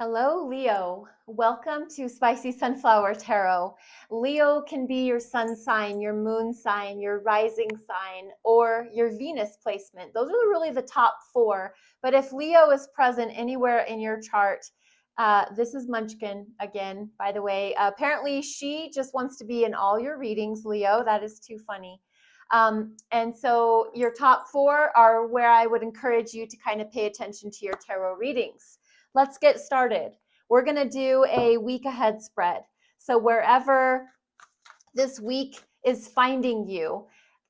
Hello, Leo. Welcome to Spicy Sunflower Tarot. Leo can be your sun sign, your moon sign, your rising sign, or your Venus placement. Those are really the top four. But if Leo is present anywhere in your chart, this is Munchkin again, by the way. Apparently, she just wants to be in all your readings, Leo. That is too funny. And so your top four are where I would encourage you to kind of pay attention to your tarot readings. Let's get started. We're going to do a week ahead spread. So wherever this week is finding you,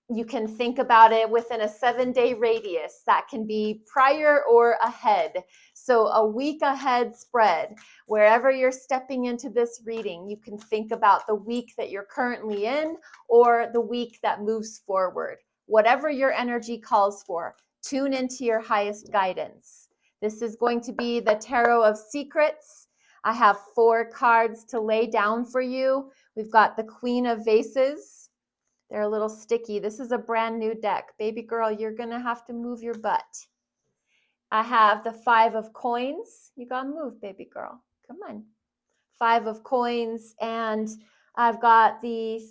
you can think about it within a 7-day radius. That can be prior or ahead. So a week ahead spread, wherever you're stepping into this reading, you can think about the week that you're currently in or the week that moves forward. Whatever your energy calls for, tune into your highest guidance. This is going to be the Tarot of Secrets. I have 4 cards to lay down for you. We've got the Queen of Vases. They're a little sticky. This is a brand new deck. Baby girl, you're going to have to move your butt. I have the 5 of Coins. You got to move, baby girl. Come on. 5 of Coins. And I've got the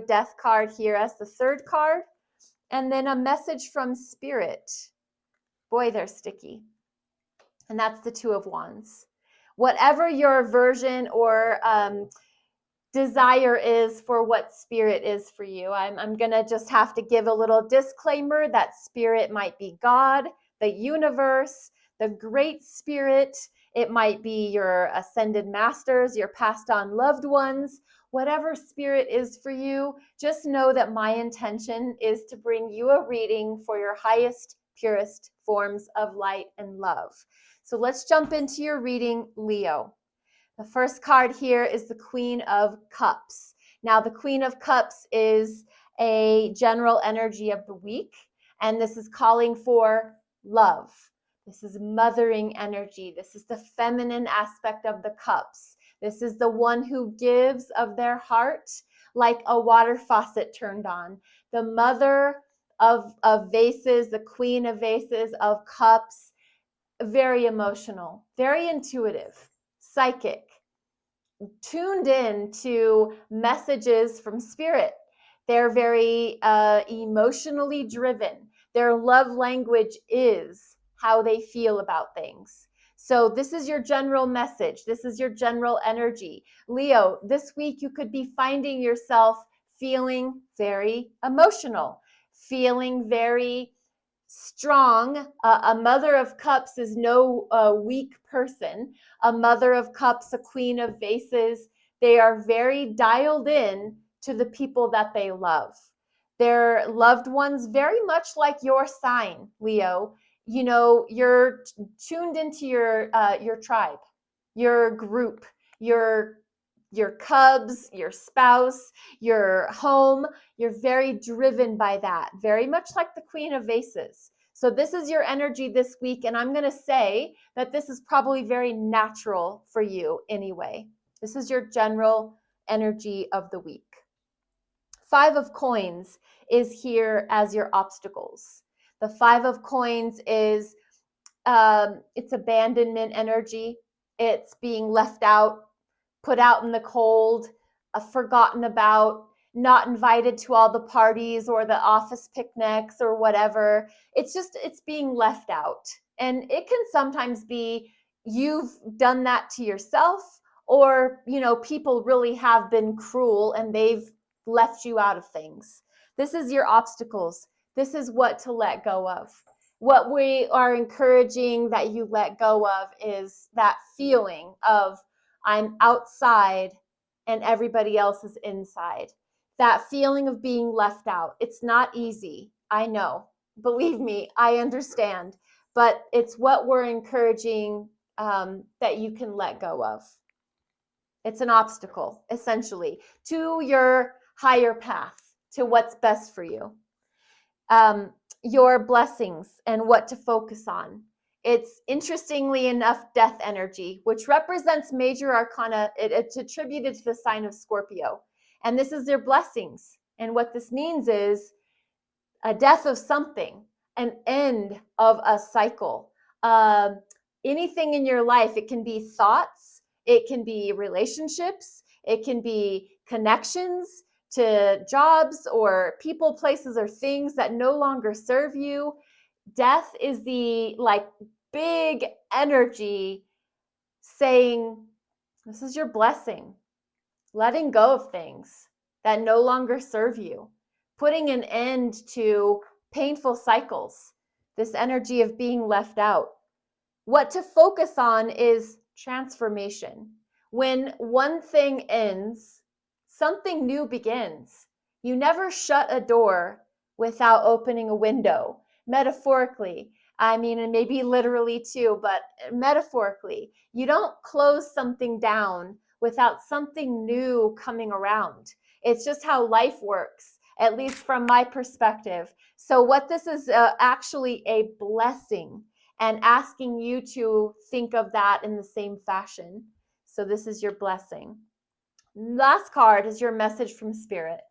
Death card here as the 3rd card. And then a message from Spirit. Boy, they're sticky. And that's the 2 of Wands. Whatever your version or desire is for what Spirit is for you, I'm going to just have to give a little disclaimer that Spirit might be God, the universe, the Great Spirit. It might be your ascended masters, your passed on loved ones. Whatever Spirit is for you, just know that my intention is to bring you a reading for your highest, purest forms of light and love. So let's jump into your reading, Leo. The first card here is the Queen of Cups. Now, the Queen of Cups is a general energy of the week, and this is calling for love. This is mothering energy. This is the feminine aspect of the cups. This is the one who gives of their heart like a water faucet turned on. The mother of vases, the Queen of Vases, of Cups, very emotional, very intuitive, psychic, tuned in to messages from Spirit. They're very emotionally driven. Their love language is how they feel about things. So this is your general message. This is your general energy. Leo, this week you could be finding yourself feeling very emotional, feeling very strong. A Mother of Cups is no weak person. A Mother of Cups, a Queen of Vases, they are very dialed in to the people that they love. Their loved ones, very much like your sign, Leo. You know, you're tuned into your tribe, your group, your cubs, your spouse, your home. You're very driven by that, very much like the Queen of Vases. So this is your energy this week, and I'm going to say that this is probably very natural for you anyway. This is your general energy of the week. 5 of Coins is here as your obstacles. The 5 of Coins is it's abandonment energy. It's being left out, put out in the cold, forgotten about, not invited to all the parties or the office picnics or whatever. It's being left out. And it can sometimes be you've done that to yourself, or, people really have been cruel and they've left you out of things. This is your obstacles. This is what to let go of. What we are encouraging that you let go of is that feeling of I'm outside and everybody else is inside. That feeling of being left out. It's not easy. I know. Believe me, I understand. But it's what we're encouraging that you can let go of. It's an obstacle, essentially, to your higher path, to what's best for you. Your blessings and what to focus on. It's, interestingly enough, death energy, which represents major arcana. It's attributed to the sign of Scorpio. And this is their blessings. And what this means is a death of something, an end of a cycle, anything in your life. It can be thoughts, it can be relationships, it can be connections to jobs or people, places, or things that no longer serve you. Death is the like big energy saying, this is your blessing. Letting go of things that no longer serve you, putting an end to painful cycles, this energy of being left out. What to focus on is transformation. When one thing ends, something new begins. You never shut a door without opening a window, metaphorically. I mean, and maybe literally too, but metaphorically. You don't close something down without something new coming around. It's just how life works, at least from my perspective. So what this is actually a blessing, and asking you to think of that in the same fashion. So this is your blessing. Last card is your message from Spirit.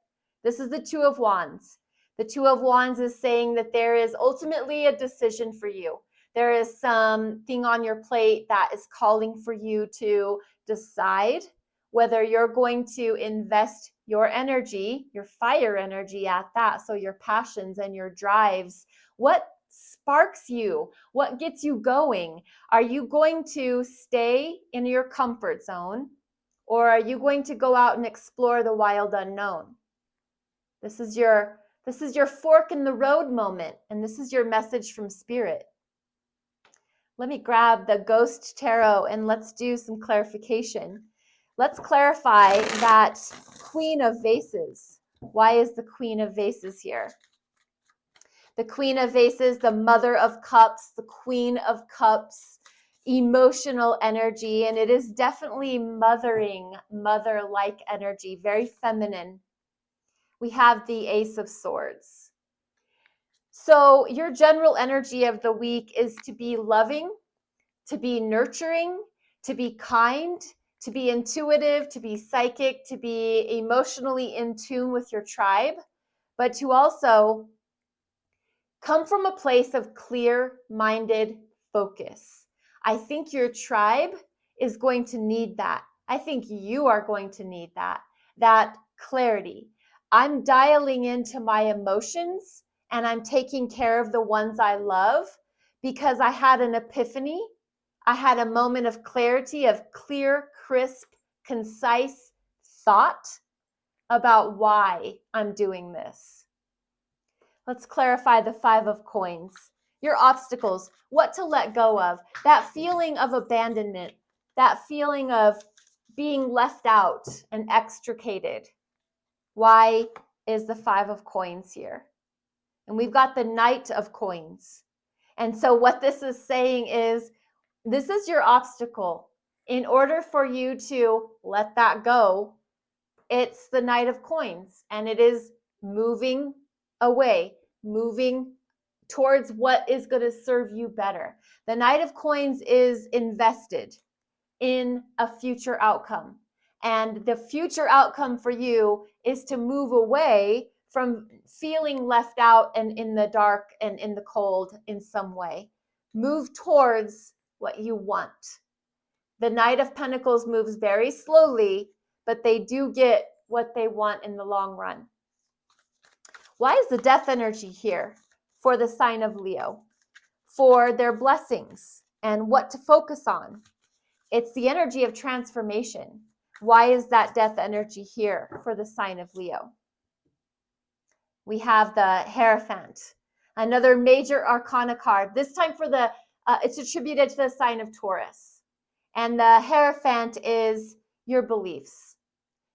This is the Two of Wands. The Two of Wands is saying that there is ultimately a decision for you. There is something on your plate that is calling for you to decide whether you're going to invest your energy, your fire energy at that, so your passions and your drives. What sparks you? What gets you going? Are you going to stay in your comfort zone, or are you going to go out and explore the wild unknown? This is your fork in the road moment, and this is your message from Spirit. Let me grab the Ghost Tarot and let's do some clarification. Let's clarify that Queen of Vases. Why is the Queen of Vases here? The Queen of Vases, the Mother of Cups, the Queen of Cups, emotional energy, and it is definitely mothering, mother-like energy, very feminine. We have the Ace of Swords. So your general energy of the week is to be loving, to be nurturing, to be kind, to be intuitive, to be psychic, to be emotionally in tune with your tribe, but to also come from a place of clear-minded focus. I think your tribe is going to need that. I think you are going to need that clarity. I'm dialing into my emotions and I'm taking care of the ones I love because I had an epiphany. I had a moment of clarity, of clear, crisp, concise thought about why I'm doing this. Let's clarify the Five of Coins. Your obstacles, what to let go of, that feeling of abandonment, that feeling of being left out and extricated. Why is the Five of Coins here? And we've got the Knight of Coins. And so what this is saying is, this is your obstacle. In order for you to let that go, it's the Knight of Coins, and it is moving away, moving towards what is going to serve you better. The Knight of Coins is invested in a future outcome. And the future outcome for you is to move away from feeling left out and in the dark and in the cold in some way. Move towards what you want. The Knight of Pentacles moves very slowly, but they do get what they want in the long run. Why is the Death energy here for the sign of Leo? For their blessings and what to focus on. It's the energy of transformation. Why is that Death energy here for the sign of Leo? We have the Hierophant, another major arcana card. This time for the, it's attributed to the sign of Taurus. And the Hierophant is your beliefs,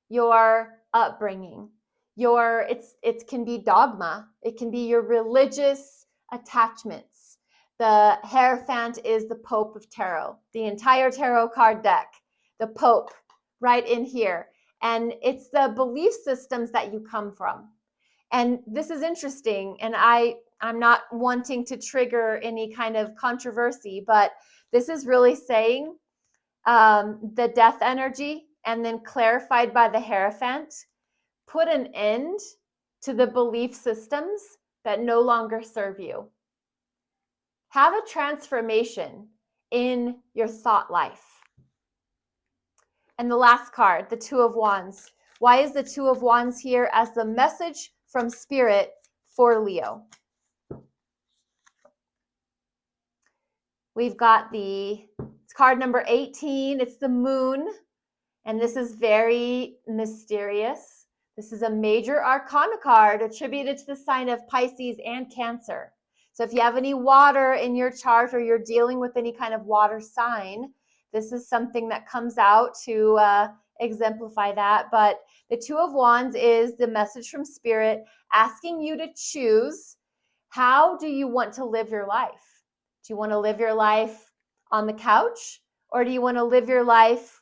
your upbringing, it can be dogma, it can be your religious attachments. The Hierophant is the Pope of Tarot, the entire tarot card deck, the Pope right in here. And it's the belief systems that you come from. And this is interesting, and I'm not wanting to trigger any kind of controversy, but this is really saying the Death energy, and then clarified by the Hierophant, put an end to the belief systems that no longer serve you. Have a transformation in your thought life. And the last card, the Two of Wands. Why is the Two of Wands here as the message from Spirit for Leo? We've got it's card number 18. It's the Moon. And this is very mysterious. This is a major arcana card attributed to the sign of Pisces and Cancer. So if you have any water in your chart or you're dealing with any kind of water sign, this is something that comes out to exemplify that. But the Two of Wands is the message from Spirit asking you to choose, how do you want to live your life? Do you want to live your life on the couch, or do you want to live your life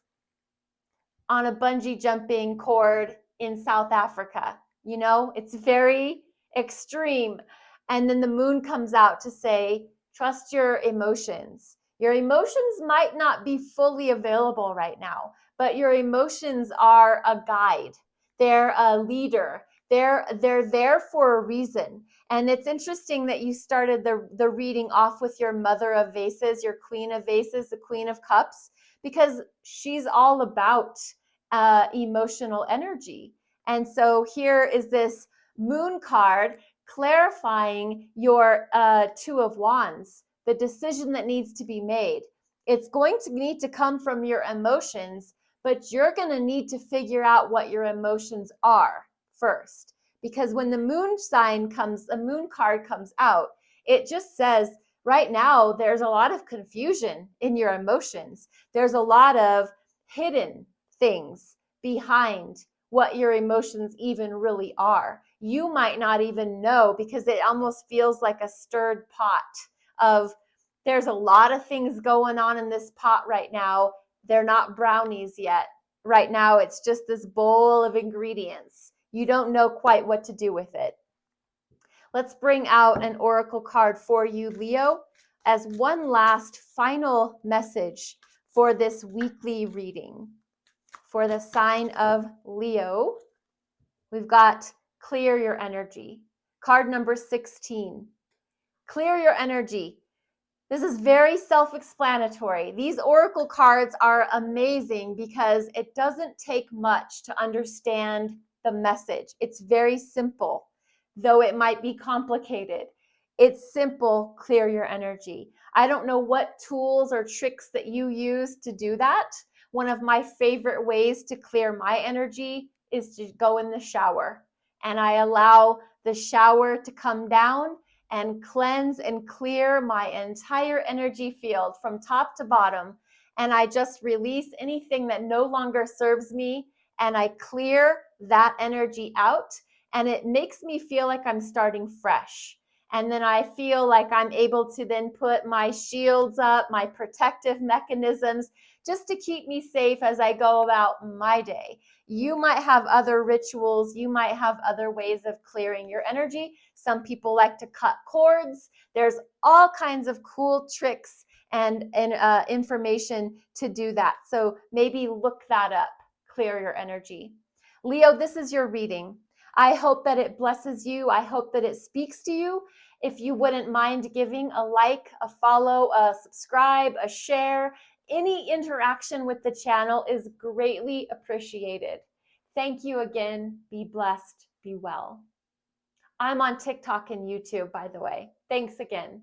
on a bungee jumping cord in South Africa? You know, it's very extreme. And then the Moon comes out to say, trust your emotions. Your emotions might not be fully available right now, but your emotions are a guide. They're a leader. They're there for a reason. And it's interesting that you started the reading off with your Mother of Vases, your Queen of Vases, the Queen of Cups, because she's all about emotional energy. And so here is this Moon card clarifying your Two of Wands, the decision that needs to be made. It's going to need to come from your emotions, but you're going to need to figure out what your emotions are first. Because when the Moon card comes out, it just says, right now, there's a lot of confusion in your emotions. There's a lot of hidden things behind what your emotions even really are. You might not even know, because it almost feels like a stirred pot of, there's a lot of things going on in this pot right now. They're not brownies yet. Right now, it's just this bowl of ingredients. You don't know quite what to do with it. Let's bring out an oracle card for you, Leo, as one last final message for this weekly reading. For the sign of Leo, we've got clear your energy. Card number 16. Clear your energy. This is very self-explanatory. These oracle cards are amazing because it doesn't take much to understand the message. It's very simple, though it might be complicated. It's simple, clear your energy. I don't know what tools or tricks that you use to do that. One of my favorite ways to clear my energy is to go in the shower. And I allow the shower to come down and cleanse and clear my entire energy field from top to bottom. And I just release anything that no longer serves me, and I clear that energy out. And it makes me feel like I'm starting fresh. And then I feel like I'm able to then put my shields up, my protective mechanisms, just to keep me safe as I go about my day. You might have other rituals. You might have other ways of clearing your energy. Some people like to cut cords. There's all kinds of cool tricks and information to do that. So maybe look that up, clear your energy. Leo, this is your reading. I hope that it blesses you. I hope that it speaks to you. If you wouldn't mind giving a like, a follow, a subscribe, a share, any interaction with the channel is greatly appreciated. Thank you again. Be blessed. Be well. I'm on TikTok and YouTube, by the way. Thanks again.